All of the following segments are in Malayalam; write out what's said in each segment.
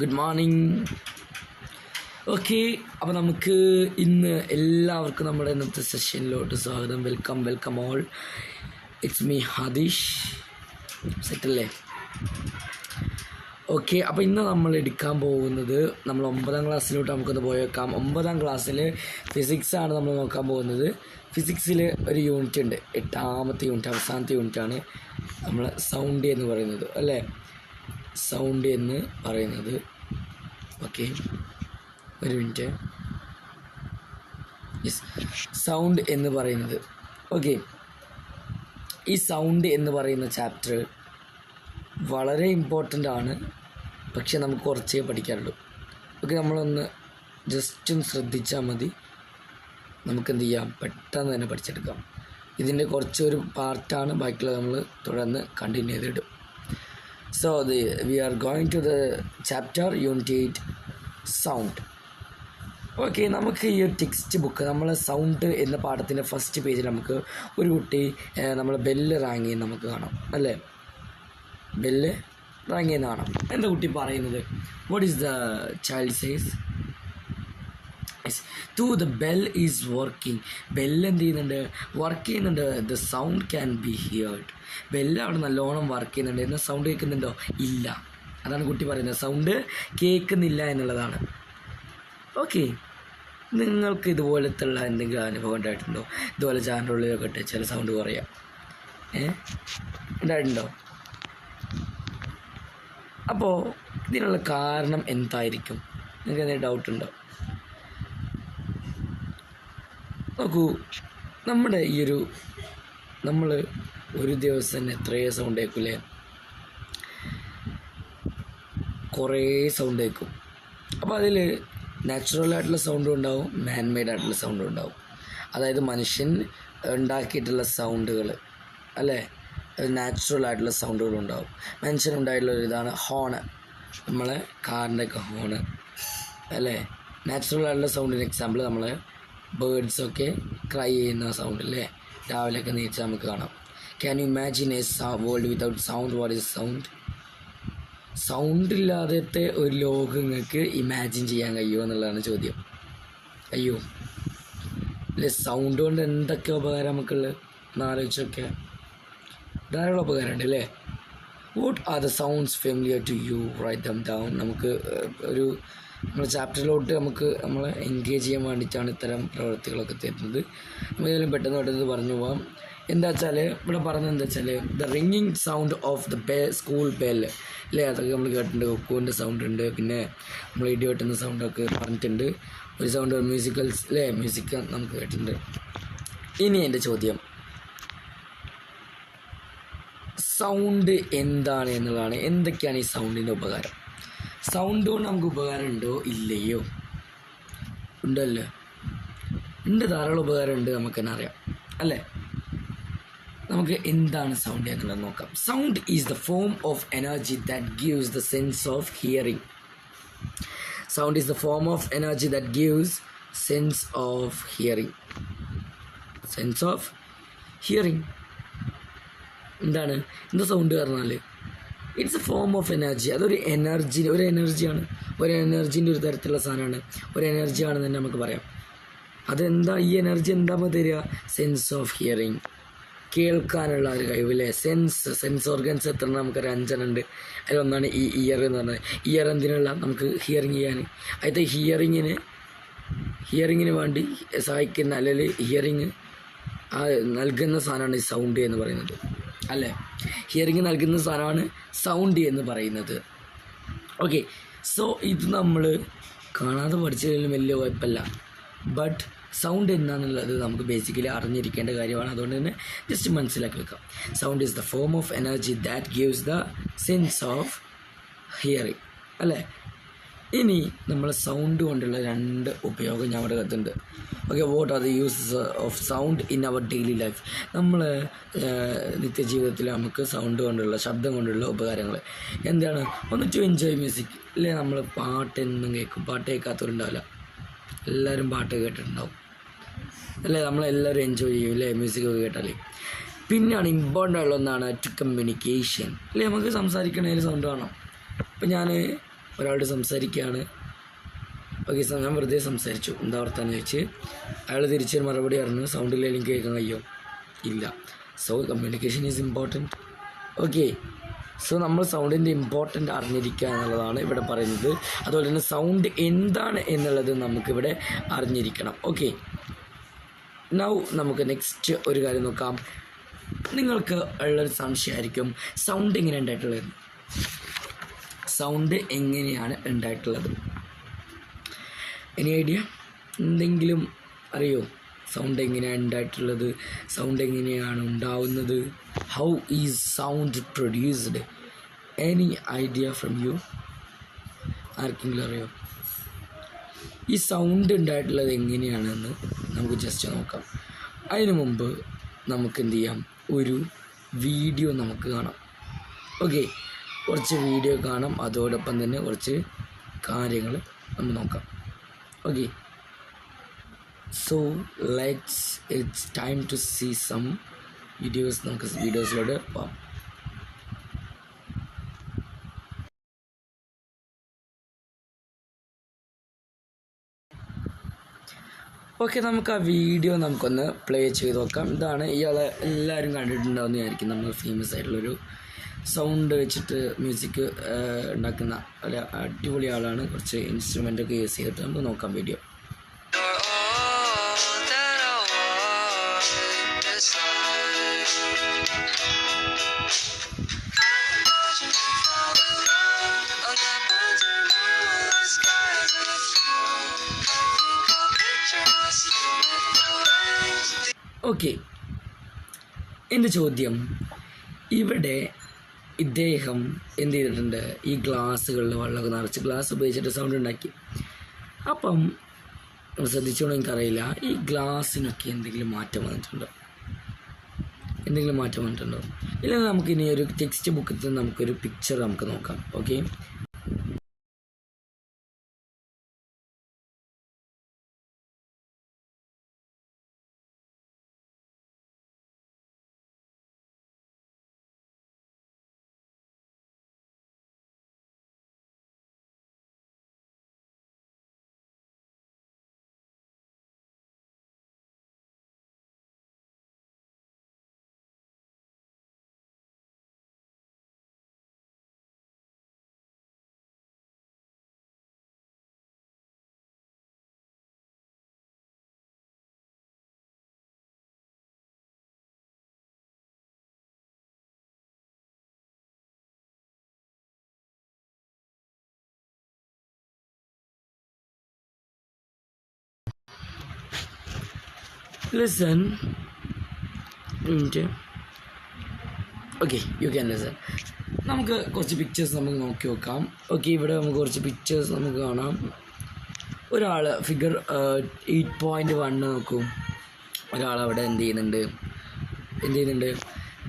Good morning. ഓക്കെ, അപ്പോൾ നമുക്ക് ഇന്ന് എല്ലാവർക്കും നമ്മുടെ ഇന്നത്തെ സെഷനിലോട്ട് സ്വാഗതം. Welcome all. It's me Hadish. സെറ്റല്ലേ? ഓക്കെ, അപ്പോൾ ഇന്ന് നമ്മൾ എടുക്കാൻ പോകുന്നത് നമ്മൾ 9ാം ക്ലാസ്സിലോട്ട് നമുക്കൊന്ന് പോയേക്കാം. 9ാം ക്ലാസ്സിൽ ഫിസിക്സാണ് നമ്മൾ നോക്കാൻ പോകുന്നത്. ഫിസിക്സിൽ ഒരു യൂണിറ്റ് ഉണ്ട്, 8ാമത്തെ യൂണിറ്റ്, അവസാനത്തെ യൂണിറ്റാണ് നമ്മൾ സൗണ്ട് എന്ന് പറയുന്നത്, അല്ലേ? സൗണ്ട് എന്ന് പറയുന്നത്. ഓക്കെ, ഒരു മിനിറ്റ്. യെസ്, സൗണ്ട് എന്ന് പറയുന്നത്. ഓക്കെ, ഈ സൗണ്ട് എന്ന് പറയുന്ന ചാപ്റ്റർ വളരെ ഇമ്പോർട്ടൻ്റ് ആണ്, പക്ഷെ നമുക്ക് കുറച്ചേ പഠിക്കാറുള്ളൂ. ഓക്കെ, നമ്മളൊന്ന് ജസ്റ്റ് ഒന്ന് ശ്രദ്ധിച്ചാൽ മതി, നമുക്കെന്ത് ചെയ്യാം, പെട്ടെന്ന് തന്നെ പഠിച്ചെടുക്കാം. ഇതിൻ്റെ കുറച്ചൊരു പാർട്ടാണ്, ബാക്കിയുള്ള നമ്മൾ തുടർന്ന് continue ചെയ്തിടും. So we are going to the chapter Unit 8 Sound. Okay, നമുക്ക് ഈ ഒരു ടെക്സ്റ്റ് ബുക്ക്, നമ്മൾ സൗണ്ട് എന്ന പാഠത്തിൻ്റെ ഫസ്റ്റ് പേജിൽ നമുക്ക് ഒരു കുട്ടി നമ്മൾ ബെല്ല് റാങ് ചെയ്യുന്ന നമുക്ക് കാണാം, അല്ലേ? ബെല്ല് റാങ് ചെയ്യുന്ന കാണാം. എന്താ കുട്ടി പറയുന്നത്? What is the child says? The bell is working. Bell എന്ത് ചെയ്യുന്നുണ്ട്? വർക്ക് ചെയ്യുന്നുണ്ട്. The sound can be heard. Bell അവിടെ നല്ലോണം വർക്ക് ചെയ്യുന്നുണ്ട്. എന്നാൽ സൗണ്ട് കേൾക്കുന്നുണ്ടോ? ഇല്ല. അതാണ് കുട്ടി പറയുന്നത്, സൗണ്ട് കേൾക്കുന്നില്ല എന്നുള്ളതാണ്. ഓക്കെ, നിങ്ങൾക്ക് ഇതുപോലത്തുള്ള എന്തെങ്കിലും അനുഭവം ഉണ്ടായിട്ടുണ്ടോ? ഇതുപോലെ ചാനൽ ഉള്ളിലൊക്കെ ഇട്ട് ചില സൗണ്ട് കുറയാം ഉണ്ടായിട്ടുണ്ടോ? അപ്പോൾ ഇതിനുള്ള കാരണം എന്തായിരിക്കും? നിങ്ങൾക്ക് എന്തെങ്കിലും ഡൗട്ടുണ്ടോ? നോക്കൂ, നമ്മുടെ നമ്മൾ ഒരു ദിവസം എത്രയോ സൗണ്ട് കേൾക്കില്ലേ? കുറേ സൗണ്ട് കേൾക്കും. അപ്പോൾ അതിൽ നാച്ചുറലായിട്ടുള്ള സൗണ്ടും ഉണ്ടാവും, മാൻ മെയ്ഡ് ആയിട്ടുള്ള സൗണ്ടും ഉണ്ടാവും. അതായത് മനുഷ്യൻ ഉണ്ടാക്കിയിട്ടുള്ള സൗണ്ടുകൾ, അല്ലേ? നാച്ചുറൽ ആയിട്ടുള്ള സൗണ്ടുകളും ഉണ്ടാവും. മനുഷ്യനുണ്ടായിട്ടുള്ള ഒരു ഇതാണ് ഹോണ്, നമ്മളെ കാറിൻ്റെയൊക്കെ ഹോണ്, അല്ലേ? നാച്ചുറൽ ആയിട്ടുള്ള സൗണ്ടിന് എക്സാമ്പിൾ നമ്മൾ ബേർഡ്സൊക്കെ ക്രൈ ചെയ്യുന്ന സൗണ്ട്, അല്ലേ? രാവിലെയൊക്കെ നീച്ചാൽ നമുക്ക് കാണാം. Can you imagine A world without sound? What is sound? Sound ഇല്ലാതെ ഒരു ലോകം നിങ്ങൾക്ക് ഇമാജിൻ ചെയ്യാൻ കഴിയുമോ എന്നുള്ളതാണ് ചോദ്യം. അയ്യോ, അല്ലേ? സൗണ്ട് കൊണ്ട് എന്തൊക്കെ ഉപകാരം നമുക്കുള്ളത് എന്നാലോചിച്ചൊക്കെ ധാരാളം ഉപകാരമുണ്ട്, അല്ലേ? What are the sounds familiar to you? Write them down. നമുക്ക് നമ്മുടെ ചാപ്റ്ററിലോട്ട് നമ്മളെ എൻഗേജ് ചെയ്യാൻ വേണ്ടിയിട്ടാണ് ഇത്തരം പ്രവൃത്തികളൊക്കെ തരുന്നത്. നമുക്കേതായാലും പെട്ടെന്ന് പറഞ്ഞു പോകാം. എന്താ വെച്ചാൽ ഇവിടെ പറഞ്ഞത് എന്താ വെച്ചാൽ ദ റിങ്ങിങ് sound of the school bell, അല്ലേ? അതൊക്കെ നമ്മൾ കേട്ടിട്ടുണ്ട്. കൊക്കൂൻ്റെ സൗണ്ട് ഉണ്ട്, പിന്നെ നമ്മൾ ഇടി വെട്ടുന്ന സൗണ്ടൊക്കെ പറഞ്ഞിട്ടുണ്ട്. ഒരു സൗണ്ട് മ്യൂസിക്കൽസ്, അല്ലേ? മ്യൂസിക് നമുക്ക് കേട്ടിട്ടുണ്ട്. ഇനി എൻ്റെ ചോദ്യം, സൗണ്ട് എന്താണ് എന്നുള്ളതാണ്. എന്തൊക്കെയാണ് ഈ സൗണ്ടിൻ്റെ ഉപകാരം? സൗണ്ട് കൊണ്ട് നമുക്ക് ഉപകാരം ഉണ്ടോ ഇല്ലയോ? ഉണ്ടല്ലോ, ഉണ്ട്, ധാരാളം ഉപകാരം ഉണ്ട്, നമുക്ക് തന്നെ അറിയാം, അല്ലേ? നമുക്ക് എന്താണ് സൗണ്ട് എന്നുള്ളത് നോക്കാം. Sound is the form of energy that gives the sense of hearing. Sound is the form of energy that gives sense of hearing. Sense of hearing എന്താണ്? എന്താ സൗണ്ട് പറഞ്ഞാൽ? It's A form of energy. അതൊരു എനർജിയാണ്, ഒരു എനർജീൻ്റെ ഒരു തരത്തിലുള്ള സാധനമാണ്, ഒരു എനർജിയാണെന്ന് തന്നെ നമുക്ക് പറയാം. അതെന്താ? ഈ എനർജി എന്താ തരിക? സെൻസ് ഓഫ് ഹിയറിംഗ്, കേൾക്കാനുള്ള ഒരു കഴിവ്, അല്ലേ? സെൻസ് ഓർഗൻസ് എത്ര നമുക്കൊരു 5 ഉണ്ട്. അതിലൊന്നാണ് ഈ ഇയർ എന്ന് പറഞ്ഞത്. ഇയർ എന്തിനുള്ള? നമുക്ക് ഹിയറിങ് ചെയ്യാൻ. അതിൻ്റെ ഹിയറിങ്ങിന് വേണ്ടി സഹായിക്കുന്ന, അല്ലെങ്കിൽ ഹിയറിങ് നൽകുന്ന സാധനമാണ് ഈ സൗണ്ട് എന്ന് പറയുന്നത്, അല്ലേ? ഹിയറിങ് നൽകുന്ന സാധനമാണ് സൗണ്ട് എന്ന് പറയുന്നത്. ഓക്കെ, സോ ഇത് നമ്മൾ കാണാതെ പഠിച്ചതിലും വലിയ കുഴപ്പമില്ല. ബട്ട് സൗണ്ട് എന്താണെന്നുള്ളത് നമുക്ക് ബേസിക്കലി അറിഞ്ഞിരിക്കേണ്ട കാര്യമാണ്. അതുകൊണ്ട് തന്നെ ജസ്റ്റ് മനസ്സിലാക്കി വെക്കാം. Sound is the form of energy that gives the sense of hearing, അല്ലേ? ഇനി നമ്മൾ സൗണ്ട് കൊണ്ടുള്ള 2 ഉപയോഗം ഞാൻ ഇവിടെ കത്തുണ്ട്. Okay, what are the uses of sound in our daily life? നമ്മൾ നിത്യജീവിതത്തിൽ നമുക്ക് സൗണ്ട് കൊണ്ടുള്ള, ശബ്ദം കൊണ്ടുള്ള ഉപകാരങ്ങൾ എന്താണ്? ഒന്ന് ടു എൻജോയ് മ്യൂസിക്, അല്ലേ? നമ്മൾ പാട്ട് എന്നും കേൾക്കും, പാട്ട് കേൾക്കാത്തവരുണ്ടാവില്ല, എല്ലാവരും പാട്ട് കേട്ടിട്ടുണ്ടാവും, അല്ലേ? നമ്മളെല്ലാവരും എൻജോയ് ചെയ്യും, അല്ലേ? മ്യൂസിക്കൊക്കെ കേട്ടാൽ. പിന്നെയാണ് ഇമ്പോർട്ടൻ്റ് ആയിട്ടുള്ള ഒന്നാണ് ടു കമ്മ്യൂണിക്കേഷൻ, അല്ലേ? നമുക്ക് സംസാരിക്കണതിൽ സൗണ്ട് വേണം. ഇപ്പം ഞാൻ ഒരാളോട് സംസാരിക്കുകയാണ്. ഓക്കെ, ഞാൻ വെറുതെ സംസാരിച്ചു, എന്താ വർത്താനം ചോദിച്ച് അയാൾ തിരിച്ചൊരു മറുപടി പറഞ്ഞു. സൗണ്ടില്ലെങ്കിൽ കേൾക്കാൻ കഴിയുമോ? ഇല്ല. So communication is important. Okay, so നമ്മൾ സൗണ്ടിൻ്റെ ഇമ്പോർട്ടൻ്റ് അറിഞ്ഞിരിക്കുക എന്നുള്ളതാണ് ഇവിടെ പറയുന്നത്. അതുപോലെ തന്നെ സൗണ്ട് എന്താണ് എന്നുള്ളത് നമുക്കിവിടെ അറിഞ്ഞിരിക്കണം. ഓക്കെ, നൗ നമുക്ക് നെക്സ്റ്റ് ഒരു കാര്യം നോക്കാം. നിങ്ങൾക്ക് ഉള്ളൊരു സംശയമായിരിക്കും, സൗണ്ട് എങ്ങനെ ഉണ്ടായിട്ടുള്ളത്, സൗണ്ട് എങ്ങനെയാണ് ഉണ്ടായിട്ടുള്ളത്? Any idea? എന്തെങ്കിലും അറിയോ സൗണ്ട് എങ്ങനെയാണ് ഉണ്ടായിട്ടുള്ളത്, സൗണ്ട് എങ്ങനെയാണ് ഉണ്ടാവുന്നത്? How is sound produced? Any idea from you? ആർക്കെങ്കിലും അറിയോ? ഈ സൗണ്ട് ഉണ്ടായിട്ടുള്ളത് എങ്ങനെയാണെന്ന് നമുക്ക് ജസ്റ്റ് നോക്കാം. അതിനു മുമ്പ് നമുക്ക് എന്ത് ചെയ്യാം, ഒരു വീഡിയോ നമുക്ക് കാണാം. ഓക്കെ, കുറച്ച് വീഡിയോ കാണാം, അതോടൊപ്പം തന്നെ കുറച്ച് കാര്യങ്ങൾ നമ്മൾ നോക്കാം. Okay, so it's time to see some videos. നമുക്ക് വീഡിയോസിലോട്ട് പോകാം. ഓക്കെ, നമുക്ക് ആ വീഡിയോ നമുക്കൊന്ന് പ്ലേ ചെയ്ത് നോക്കാം. ഇതാണ്, ഇയാളെ എല്ലാവരും കണ്ടിട്ടുണ്ടാവുന്ന വിചാരിക്കും. നമ്മൾ ഫേമസ് ആയിട്ടുള്ളൊരു സൗണ്ട് വെച്ചിട്ട് മ്യൂസിക് ഉണ്ടാക്കുന്ന ഒരു അടിപൊളി ആളാണ്. കുറച്ച് ഇൻസ്ട്രുമെൻ്റൊക്കെ യൂസ് ചെയ്തിട്ട് നമുക്ക് നോക്കാം വീഡിയോ. ഓക്കെ, എൻ്റെ ചോദ്യം, ഇവിടെ ഇദ്ദേഹം എന്ത് ചെയ്തിട്ടുണ്ട്, ഈ ഗ്ലാസ്സുകളിൽ വെള്ളമൊക്കെ നിറച്ച് ഗ്ലാസ് ഉപയോഗിച്ചിട്ട് സൗണ്ട് ഉണ്ടാക്കി. അപ്പം ശ്രദ്ധിച്ചോളൂ, എനിക്കറിയില്ല, ഈ ഗ്ലാസ്സിനൊക്കെ എന്തെങ്കിലും മാറ്റം വന്നിട്ടുണ്ടോ? ഇല്ലെങ്കിൽ നമുക്കിനി ഒരു ടെക്സ്റ്റ് ബുക്കിൽ നമുക്കൊരു പിക്ചർ നമുക്ക് നോക്കാം. Okay, listen. Okay, you can listen. നമുക്ക് കുറച്ച് പിക്ചേഴ്സ് നമുക്ക് നോക്കി നോക്കാം. ഓക്കെ, ഇവിടെ നമുക്ക് കുറച്ച് പിക്ചേഴ്സ് നമുക്ക് കാണാം. ഒരാൾ ഫിഗർ 8.1 നോക്കും. ഒരാളവിടെ എന്ത് ചെയ്യുന്നുണ്ട്,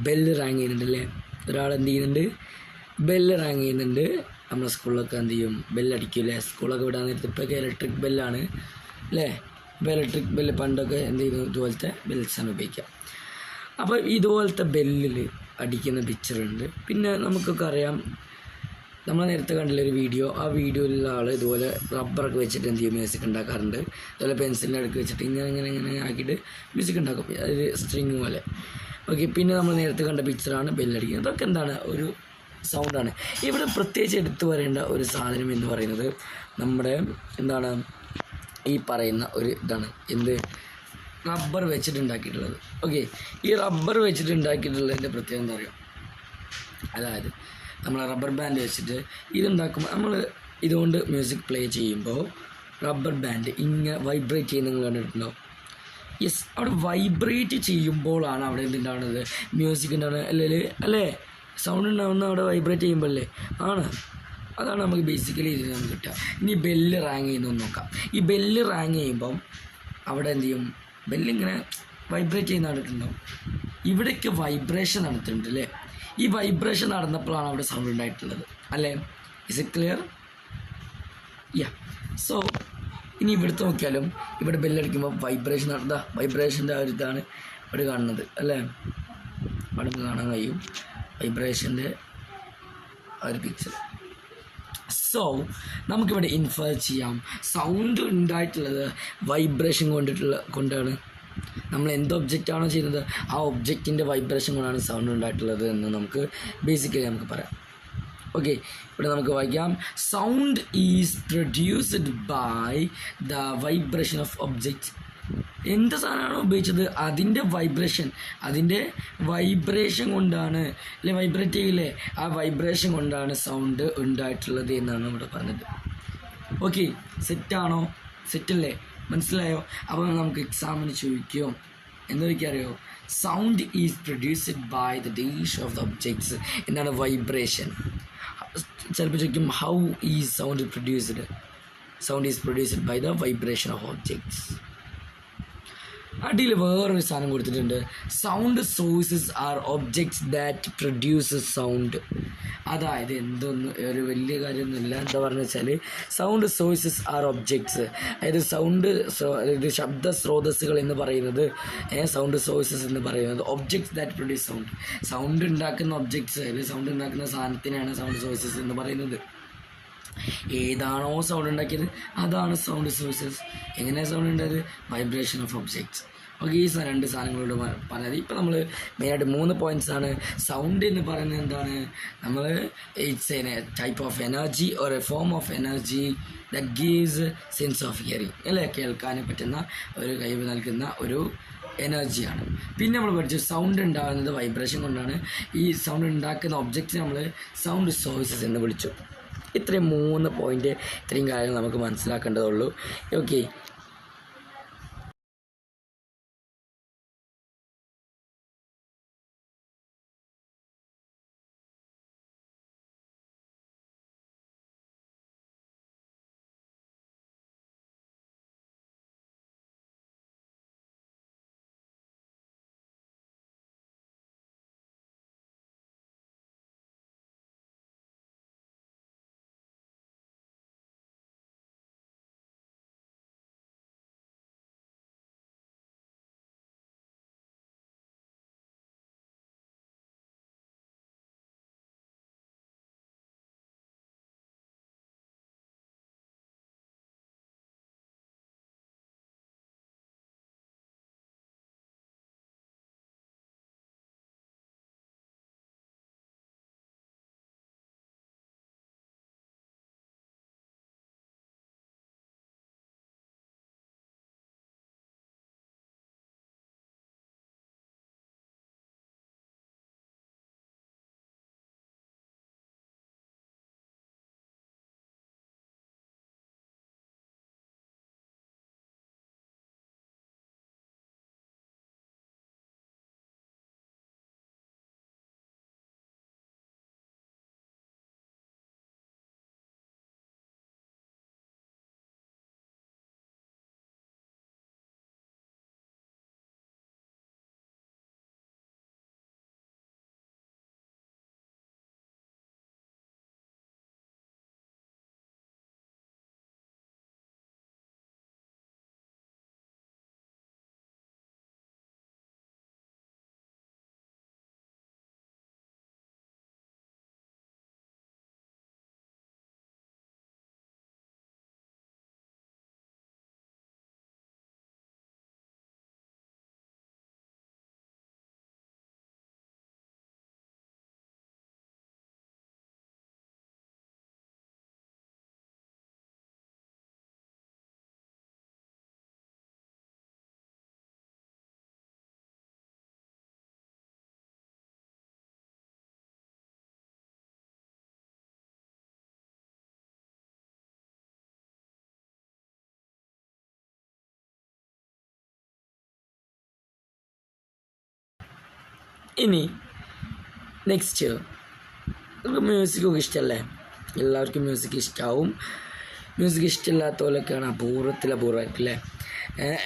ബെല്ല് റാങ് ചെയ്യുന്നുണ്ട് അല്ലേ? ഒരാൾ എന്ത് ചെയ്യുന്നുണ്ട്, ബെല്ല് റാങ് ചെയ്യുന്നുണ്ട്. നമ്മുടെ സ്കൂളിലൊക്കെ എന്ത് ചെയ്യും, ബെല്ലടിക്കില്ലേ? സ്കൂളൊക്കെ വിടാൻ നേരത്തെ ഇപ്പോഴൊക്കെ ഇലക്ട്രിക് ബെല്ലാണ് അല്ലേ? ഇപ്പോൾ ഇലക്ട്രിക് ബെല്ല്, പണ്ടൊക്കെ എന്ത് ചെയ്യുന്നു, ഇതുപോലത്തെ ബെൽസാണ് ഉപയോഗിക്കുക. അപ്പോൾ ഇതുപോലത്തെ ബെല്ലിൽ അടിക്കുന്ന പിക്ചറുണ്ട്. പിന്നെ നമുക്കൊക്കെ അറിയാം, നമ്മൾ നേരത്തെ കണ്ടില്ലൊരു വീഡിയോ, ആ വീഡിയോയിലുള്ള ആൾ ഇതുപോലെ റബ്ബറൊക്കെ വെച്ചിട്ട് എന്ത് ചെയ്യും, മ്യൂസിക് ഉണ്ടാക്കാറുണ്ട്. അതുപോലെ പെൻസിലിൻ്റെ അടുക്ക് വെച്ചിട്ട് ഇങ്ങനെ ആക്കിയിട്ട് മ്യൂസിക് ഉണ്ടാക്കും, അതൊരു സ്ട്രിങ് പോലെ. ഓക്കെ, പിന്നെ നമ്മൾ നേരത്തെ കണ്ട പിക്ചറാണ് ബെല്ലടിക്കുന്നത്. അതൊക്കെ എന്താണ്, ഒരു സൗണ്ടാണ്. ഇവിടെ പ്രത്യേകിച്ച് എടുത്തു വരേണ്ട ഒരു സാധനം എന്ന് പറയുന്നത് നമ്മുടെ എന്താണ്, ഈ പറയുന്ന ഒരു ഇതാണ്, എന്ത്, റബ്ബർ വെച്ചിട്ട് ഉണ്ടാക്കിയിട്ടുള്ളത്. ഓക്കെ, ഈ റബ്ബർ വെച്ചിട്ട് ഉണ്ടാക്കിയിട്ടുള്ളതിൻ്റെ പ്രത്യേകത എന്താ പറയുക, അതായത് നമ്മൾ റബ്ബർ ബാൻഡ് വെച്ചിട്ട് ഇതുണ്ടാക്കുമ്പോൾ, നമ്മൾ ഇതുകൊണ്ട് മ്യൂസിക് പ്ലേ ചെയ്യുമ്പോൾ റബ്ബർ ബാൻഡ് ഇങ്ങനെ വൈബ്രേറ്റ് ചെയ്യുന്ന നിങ്ങൾ കണ്ടിട്ടുണ്ടോ? യെസ്, അവിടെ വൈബ്രേറ്റ് ചെയ്യുമ്പോഴാണ് അവിടെ എന്തുണ്ടാവുന്നത്, മ്യൂസിക് ഉണ്ടാവുന്നത് അല്ലേ? സൗണ്ട് ഉണ്ടാവുന്ന അവിടെ വൈബ്രേറ്റ് ചെയ്യുമ്പോഴല്ലേ? ആണ്, അതാണ് നമുക്ക് ബേസിക്കലി ഇതിൽ നമുക്ക് കിട്ടുക. ഇനി ബെല്ല് റാങ് ചെയ്യുന്നതെന്ന് നോക്കാം. ഈ ബെല്ല് റാങ് ചെയ്യുമ്പം അവിടെ എന്ത് ചെയ്യും, ബെല്ലിങ്ങനെ വൈബ്രേറ്റ് ചെയ്യുന്ന കണ്ടിട്ടുണ്ടാവും. ഇവിടേക്ക് വൈബ്രേഷൻ നടത്തുന്നുണ്ട് അല്ലേ? ഈ വൈബ്രേഷൻ നടന്നപ്പോഴാണ് അവിടെ സൗണ്ട് ഉണ്ടായിട്ടുള്ളത് അല്ലേ? Is it clear? Yeah. So ഇനി ഇവിടുത്തെ നോക്കിയാലും ഇവിടെ ബെല്ലടിക്കുമ്പോൾ വൈബ്രേഷൻ വൈബ്രേഷൻ്റെ ആ ഒരു ഇതാണ് ഇവിടെ കാണുന്നത് അല്ലേ? അവിടെ കാണാൻ കഴിയും വൈബ്രേഷൻ്റെ ആ ഒരു പിക്ചർ. സോ നമുക്കിവിടെ ഇൻഫർ ചെയ്യാം സൗണ്ട് ഉണ്ടായിട്ടുള്ളത് വൈബ്രേഷൻ കൊണ്ടാണ്. നമ്മൾ എന്ത് ഒബ്ജക്റ്റാണോ ചെയ്യുന്നത് ആ ഒബ്ജക്റ്റിൻ്റെ വൈബ്രേഷൻ കൊണ്ടാണ് സൗണ്ട് ഉണ്ടായിട്ടുള്ളത് എന്ന് നമുക്ക് ബേസിക്കലി നമുക്ക് പറയാം. ഓക്കെ, ഇവിടെ നമുക്ക് വായിക്കാം. Sound is produced by the vibration of object. എന്ത് സാധനമാണോ ഉപയോഗിച്ചത് അതിൻ്റെ വൈബ്രേഷൻ കൊണ്ടാണ്, അല്ലെ വൈബ്രേറ്റ് ചെയ്യില്ലേ, ആ വൈബ്രേഷൻ കൊണ്ടാണ് സൗണ്ട് ഉണ്ടായിട്ടുള്ളത് എന്നാണ് ഇവിടെ പറഞ്ഞത്. ഓക്കെ, സെറ്റാണോ? സെറ്റല്ലേ? മനസ്സിലായോ? അപ്പോൾ നമുക്ക് എക്സാമിന് ചോദിക്കുമോ എന്തൊക്കെയറിയോ? Sound is produced by the dash of the objects. എന്താണ് വൈബ്രേഷൻ? ചിലപ്പോൾ ചോദിക്കും how is sound produced? Sound is produced by the vibration of objects. അടിയിൽ വേറൊരു സാധനം കൊടുത്തിട്ടുണ്ട്. Sound sources are objects that produces sound. അതായത് എന്തൊന്നും ഒരു വലിയ കാര്യമൊന്നുമില്ല. എന്താ പറഞ്ഞു വെച്ചാൽ സൗണ്ട് സോഴ്സസ് ആർ ഒബ്ജക്ട്സ്, അതായത് ശബ്ദ സ്രോതസ്സുകൾ എന്ന് പറയുന്നത്, സൗണ്ട് സോഴ്സസ് എന്ന് പറയുന്നത് ഒബ്ജക്ട്സ് ദാറ്റ് പ്രൊഡ്യൂസ് സൗണ്ട് ഉണ്ടാക്കുന്ന ഒബ്ജക്ട്സ്, അല്ലെങ്കിൽ സൗണ്ട് ഉണ്ടാക്കുന്ന സാധനത്തിനാണ് സൗണ്ട് സോഴ്സസ് എന്ന് പറയുന്നത്. ഏതാണോ സൗണ്ട് ഉണ്ടാക്കിയത് അതാണ് സൗണ്ട് സോഴ്സസ്. എങ്ങനെയാണ് സൗണ്ട് ഉണ്ടായത്? Vibration of objects. ഓക്കെ, ഈ രണ്ട് സാധനങ്ങളോട് പറഞ്ഞത്. ഇപ്പം നമ്മൾ മെയിനായിട്ട് 3 പോയിൻറ്റ്സ് ആണ്. സൗണ്ട് എന്ന് പറയുന്നത് എന്താണ്? നമ്മൾ it's A type of energy or A form of energy that gives sense of hearing, അല്ലേ, കേൾക്കാൻ പറ്റുന്ന ഒരു കഴിവ് നൽകുന്ന ഒരു എനർജിയാണ്. പിന്നെ നമ്മൾ പഠിച്ചു സൗണ്ട് ഉണ്ടാകുന്നത് വൈബ്രേഷൻ കൊണ്ടാണ്. ഈ സൗണ്ട് ഉണ്ടാക്കുന്ന ഒബ്ജക്ട്സ് നമ്മൾ സൗണ്ട് സോഴ്സസ് എന്ന് വിളിച്ചു. ഇത്രയും 3 പോയിൻ്റ്, ഇത്രയും കാര്യങ്ങൾ നമുക്ക് മനസ്സിലാക്കേണ്ടതുള്ളൂ. ഓക്കെ, ഇനി നെക്സ്റ്റ് നമുക്ക് മ്യൂസിക്കൊക്കെ ഇഷ്ടമല്ലേ? എല്ലാവർക്കും മ്യൂസിക് ഇഷ്ടമാവും. മ്യൂസിക് ഇഷ്ടമില്ലാത്തപോലെയൊക്കെയാണ് അപൂർവമായിരിക്കും അല്ലേ?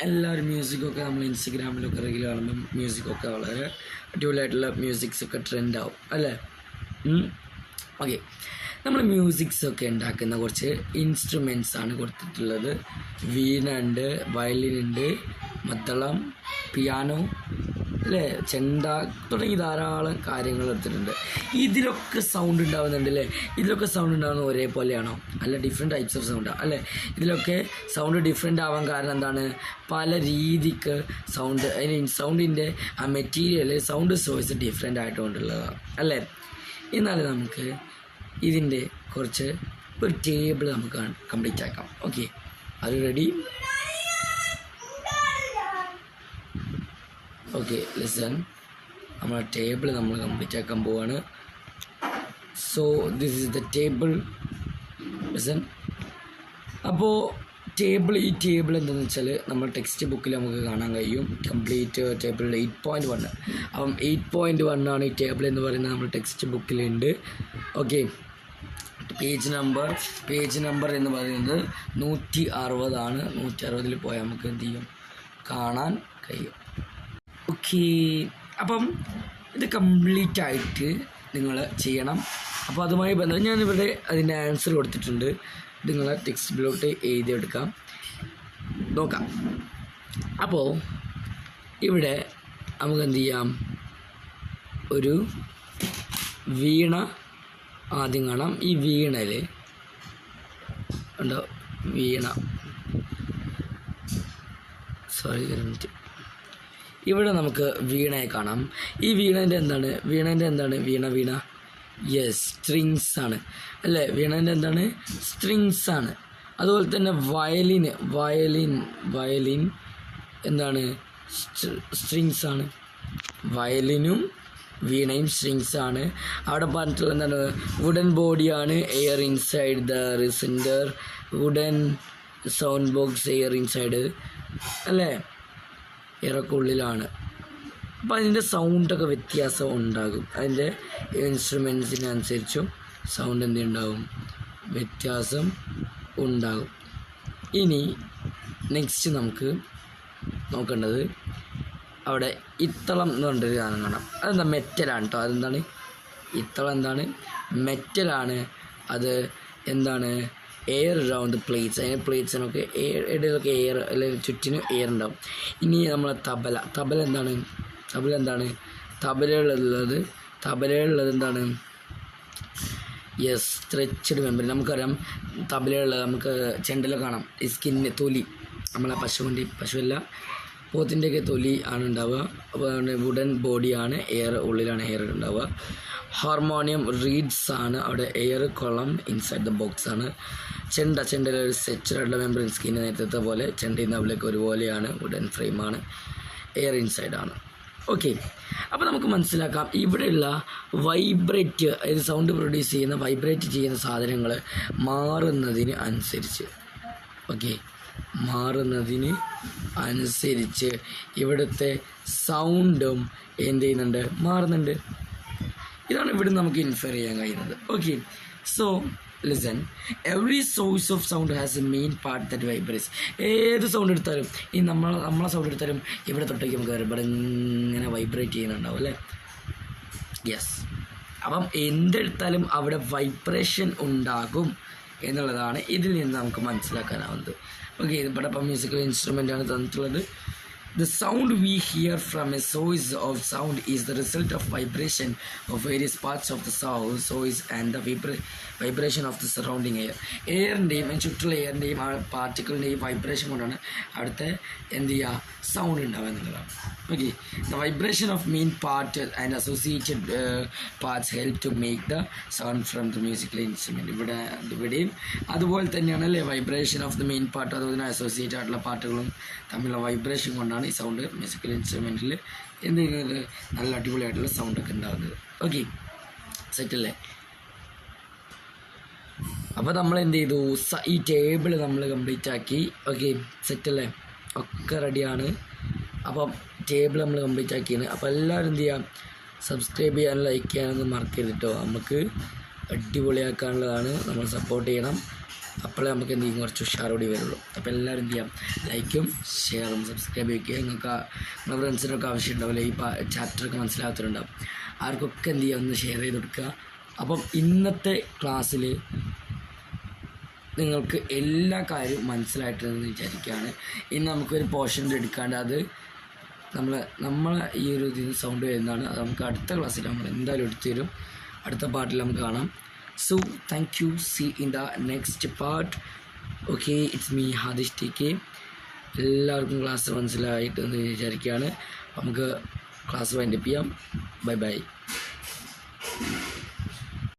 എല്ലാവരും മ്യൂസിക്കൊക്കെ നമ്മൾ ഇൻസ്റ്റഗ്രാമിലൊക്കെ റീൽ കാണുമ്പം മ്യൂസിക്കൊക്കെ വളരെ അടിപൊളിയായിട്ടുള്ള മ്യൂസിക്സൊക്കെ ട്രെൻഡാവും അല്ലേ? ഓക്കെ, നമ്മൾ മ്യൂസിക്സൊക്കെ ഉണ്ടാക്കുന്ന കുറച്ച് ഇൻസ്ട്രുമെൻറ്റ്സ് ആണ് കൊടുത്തിട്ടുള്ളത്. വീണ ഉണ്ട്, വയലിൻ ഉണ്ട്, മദ്ദളം, പിയാനോ, അല്ലേ, ചെണ്ട തുടങ്ങി ധാരാളം കാര്യങ്ങൾ എടുത്തിട്ടുണ്ട്. ഇതിലൊക്കെ സൗണ്ട് ഉണ്ടാകുന്നുണ്ട് അല്ലേ? ഇതിലൊക്കെ സൗണ്ട് ഉണ്ടാകുന്നത് ഒരേപോലെയാണോ? അല്ല, ഡിഫറെൻറ്റ് ടൈപ്സ് ഓഫ് സൗണ്ടാണ് അല്ലേ? ഇതിലൊക്കെ സൗണ്ട് ഡിഫറെൻ്റ് ആവാൻ കാരണം എന്താണ്? പല രീതിക്ക് സൗണ്ട്, അതിന് സൗണ്ടിൻ്റെ ആ മെറ്റീരിയൽ, സൗണ്ട് സോഴ്സ് ഡിഫറെൻ്റ് ആയിട്ടുകൊണ്ടുള്ളതാണ് അല്ലേ? എന്നാൽ നമുക്ക് ഇതിൻ്റെ കുറച്ച് ഒരു ടേബിൾ നമുക്ക് കംപ്ലീറ്റ് ആക്കാം. ഓക്കെ, അത് റെഡി? ഓക്കെ, ലിസൺ, നമ്മളെ ടേബിൾ നമ്മൾ കംപ്ലീറ്റ് ആക്കാൻ പോവാണ്. So this is the table. Listen. അപ്പോൾ ഈ ടേബിൾ എന്താണെന്ന് വെച്ചാൽ നമ്മൾ ടെക്സ്റ്റ് ബുക്കിൽ നമുക്ക് കാണാൻ കഴിയും. Complete table 8.1. അപ്പം 8.1 ആണ് ഈ ടേബിൾ എന്ന് പറയുന്നത്, നമ്മൾ ടെക്സ്റ്റ് ബുക്കിലുണ്ട്. ഓക്കെ, പേജ് നമ്പർ എന്ന് പറയുന്നത് 160 ആണ്. 160 പോയാൽ നമുക്ക് എന്ത് ചെയ്യും, കാണാൻ കഴിയും. ഓക്കെ, അപ്പം ഇത് കംപ്ലീറ്റ് ആയിട്ട് നിങ്ങൾ ചെയ്യണം. അപ്പോൾ അതുമായി ബന്ധം ഞാനിവിടെ അതിൻ്റെ ആൻസർ കൊടുത്തിട്ടുണ്ട്. നിങ്ങളെ ടെക്സ്റ്റ് ബുക്കിലോട്ട് എഴുതിയെടുക്കാം, നോക്കാം. അപ്പോൾ ഇവിടെ നമുക്ക് എന്ത് ചെയ്യാം, ഒരു വീണ ആദ്യം കാണാം. ഈ വീണയിൽ ഉണ്ടോ, ഇവിടെ നമുക്ക് വീണയെ കാണാം. ഈ വീണേൻ്റെ എന്താണ്? വീണ യെസ്, സ്ട്രിങ്സ് ആണ് അല്ലേ? വീണേൻ്റെ എന്താണ്? സ്ട്രിങ്സ് ആണ്. അതുപോലെ തന്നെ വയലിൻ എന്താണ്? സ്ട്രിങ്സ് ആണ്. വയലിനും വീണയും സ്ട്രിങ്സ് ആണ്. അവിടെ പറഞ്ഞിട്ടുള്ള എന്താണ്? വുഡൻ ബോഡിയാണ്, air inside the resonator, wooden sound box, air inside അല്ലേ, എയറൊക്കെ ഉള്ളിലാണ്. അപ്പോൾ അതിൻ്റെ സൗണ്ടൊക്കെ വ്യത്യാസം ഉണ്ടാകും. അതിൻ്റെ ഇൻസ്ട്രുമെൻസിനനുസരിച്ചും സൗണ്ട് എന്തുണ്ടാവും, വ്യത്യാസം ഉണ്ടാകും. ഇനി നെക്സ്റ്റ് നമുക്ക് നോക്കേണ്ടത് അവിടെ ഇത്തളം എന്ന് പറഞ്ഞൊരു സാധനം കാണാം. അതെന്താ? മെറ്റലാണ് കേട്ടോ. അതെന്താണ്? ഇത്തളം എന്താണ്? മെറ്റലാണ്. അത് എന്താണ്? Air around plates. അതിന് പ്ലേറ്റ്സിനൊക്കെ ഇടയിലൊക്കെ എയർ, അല്ലെങ്കിൽ ചുറ്റിനും എയർ ഉണ്ടാവും. ഇനി നമ്മളെ തബല എന്താണ്? തബലയുള്ളത് എന്താണ്? Yes, stretched മെമ്പറി. നമുക്കറിയാം തബലയുള്ളത് നമുക്ക് ചെണ്ടയിലൊക്കെ കാണാം. ഈ സ്കിന്ന്, തൊലി, നമ്മളെ പശുവല്ല പോത്തിൻ്റെയൊക്കെ തൊലി ആണ് ഉണ്ടാവുക. അപ്പോൾ അതുകൊണ്ട് വുഡൻ ബോഡിയാണ്, എയർ ഉള്ളിലാണ് എയർ ഉണ്ടാവുക. ഹാർമോണിയം റീഡ്സ് ആണ്, അവിടെ എയർ കൊളം ഇൻസൈഡ് ദ ബോക്സ് ആണ്. ചെണ്ടയിൽ ഒരു സ്ട്രെച്ചഡ് മെമ്പറിൻ സ്കിന്ന്, നേരത്തെ പോലെ ചെണ്ടയും തബലയൊക്കെ ഒരുപോലെയാണ്, വുഡൻ ഫ്രെയിമാണ്, എയർ ഇൻസൈഡ് ആണ്. ഓക്കെ, അപ്പോൾ നമുക്ക് മനസ്സിലാക്കാം ഇവിടെയുള്ള വൈബ്രേറ്റ്, അതായത് സൗണ്ട് പ്രൊഡ്യൂസ് ചെയ്യുന്ന, വൈബ്രേറ്റ് ചെയ്യുന്ന സാധനങ്ങൾ മാറുന്നതിന് അനുസരിച്ച് ഇവിടുത്തെ സൗണ്ടും എന്ത് ചെയ്യുന്നുണ്ട്, മാറുന്നുണ്ട്. ഇതാണ് ഇവിടെ നമുക്ക് ഇൻഫർ ചെയ്യാൻ കഴിയുന്നത്. Okay, so listen, every source of sound has A main part that vibrates. ഏത് സൗണ്ട് എടുത്താലും, ഈ നമ്മളെ സൗണ്ട് എടുത്താലും ഇവിടെ തൊട്ടേക്ക് നമുക്ക് ഇവിടെ ഇങ്ങനെ വൈബ്രേറ്റ് ചെയ്യുന്നുണ്ടാവും അല്ലേ? യെസ്. അപ്പം എന്തെടുത്താലും അവിടെ വൈബ്രേഷൻ ഉണ്ടാകും എന്നുള്ളതാണ് ഇതിൽ നിന്ന് നമുക്ക് മനസ്സിലാക്കാനാവുന്നത്. ഓക്കെ, ഇവിടെ ഇപ്പം മ്യൂസിക്കൽ ഇൻസ്ട്രുമെൻ്റാണ് തന്നിട്ടുള്ളത്. The sound we hear from a source of sound is the result of vibration of various parts of the source and the vibration of the surrounding air. എയറിൻ്റെയും ചുറ്റുള്ള എയറിൻ്റെയും ആ പാർട്ടിക്കിളിൻ്റെയും വൈബ്രേഷൻ കൊണ്ടാണ് അവിടുത്തെ എന്ത് ചെയ്യുക, സൗണ്ട് ഉണ്ടാവുക എന്നുള്ളതാണ്. Okay, the vibration of main part and associated parts help to make the sound from the musical instrument. ഇവിടെയും അതുപോലെ തന്നെയാണ് അല്ലേ, vibration of the main part, അതുപോലെ തന്നെ അസോസിയേറ്റ് ആയിട്ടുള്ള പാർട്ടുകളും തമ്മിലുള്ള വൈബ്രേഷൻ കൊണ്ടാണ് ഈ സൗണ്ട് മ്യൂസിക്കൽ ഇൻസ്ട്രുമെൻറ്റിൽ എന്ത് ചെയ്യുന്നത്, നല്ല അടിപൊളിയായിട്ടുള്ള സൗണ്ടൊക്കെ ഉണ്ടാകുന്നത്. ഓക്കെ, സെറ്റല്ലേ? അപ്പോൾ നമ്മൾ എന്ത് ചെയ്തു, ഈ ടേബിൾ നമ്മൾ കംപ്ലീറ്റ് ആക്കി. ഓക്കെ, സെറ്റല്ലേ? ഒക്കെ റെഡിയാണ്. അപ്പം ടേബിൾ നമ്മൾ കംപ്ലീറ്റ് ആക്കിയാണ്. അപ്പോൾ എല്ലാവരും എന്ത് ചെയ്യാം, സബ്സ്ക്രൈബ് ചെയ്യാനും ലൈക്ക് ചെയ്യാനൊന്നും മറക്കരുത് കേട്ടോ. നമുക്ക് അടിപൊളിയാക്കാനുള്ളതാണ്, നമ്മൾ സപ്പോർട്ട് ചെയ്യണം. അപ്പോഴേ നമുക്ക് എന്ത് ചെയ്യും, കുറച്ച് ഉഷാറോടി വരുള്ളൂ. അപ്പോൾ എല്ലാവരും എന്ത് ചെയ്യാം, ലൈക്കും ഷെയറും സബ്സ്ക്രൈബ് ചെയ്യുക. നിങ്ങളുടെ ഫ്രണ്ട്സിനൊക്കെ ആവശ്യം ഉണ്ടാവില്ല, ഈ ചാപ്റ്ററൊക്കെ മനസ്സിലാകാത്തവരുണ്ടാവും, ആർക്കൊക്കെ എന്ത് ചെയ്യുക, ഒന്ന് ഷെയർ ചെയ്ത് കൊടുക്കുക. അപ്പം ഇന്നത്തെ ക്ലാസ്സിൽ നിങ്ങൾക്ക് എല്ലാ കാര്യവും മനസ്സിലായിട്ടെന്ന് വിചാരിക്കുകയാണ്. ഇന്ന് നമുക്കൊരു പോർഷൻ എടുക്കാണ്ട് അത് നമ്മളെ ഈ ഒരു ഇതിന് സൗണ്ട് വരുന്നതാണ്. അത് നമുക്ക് അടുത്ത ക്ലാസ്സിൽ നമ്മൾ എന്തായാലും എടുത്തു തരും. അടുത്ത പാർട്ടിൽ നമുക്ക് കാണാം. So thank you. See in the next part. Okay, it's me Hadish TK. എല്ലാവർക്കും ക്ലാസ് മനസ്സിലായിട്ടെന്ന് വിചാരിക്കുകയാണ്. നമുക്ക് ക്ലാസ് വൈൻഡപ്പ് ചെയ്യാം. Bye by.